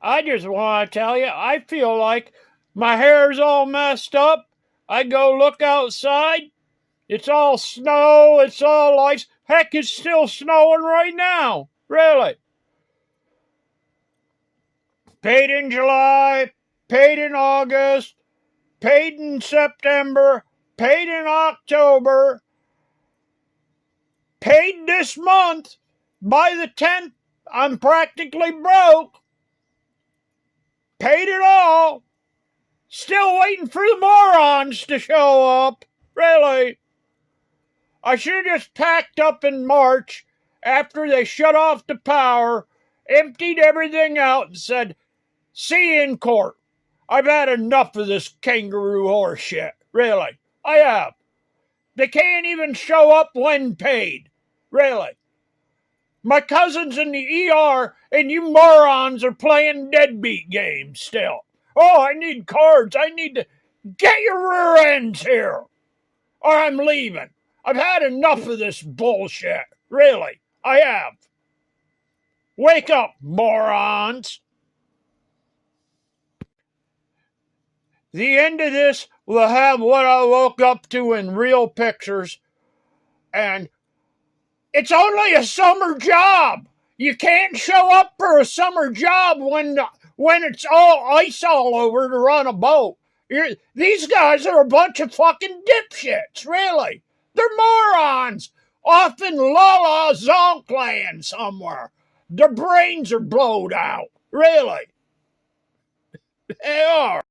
I just want to tell you, I feel like my hair's all messed up. I go look outside. It's all snow. It's all ice. Heck, it's still snowing right now. Really. Paid in July, paid in August, paid in September, paid in October, paid this month. By the 10th, I'm practically broke. Paid it all. Still waiting for the morons to show up. Really. I should have just packed up in March after they shut off the power, emptied everything out, and said, see you in court. I've had enough of this kangaroo horse shit. Really. I have. They can't even show up when paid. Really. My cousin's in the ER, and you morons are playing deadbeat games still. Oh, I need cards. I need to get your rear ends here, or I'm leaving. I've had enough of this bullshit. Really, I have. Wake up, morons. The end of this will have what I woke up to in real pictures, and it's only a summer job. You can't show up for a summer job when it's all ice all over to run a boat. These guys are a bunch of fucking dipshits, really. They're morons off in La Zonkland somewhere. Their brains are blowed out, really. They are.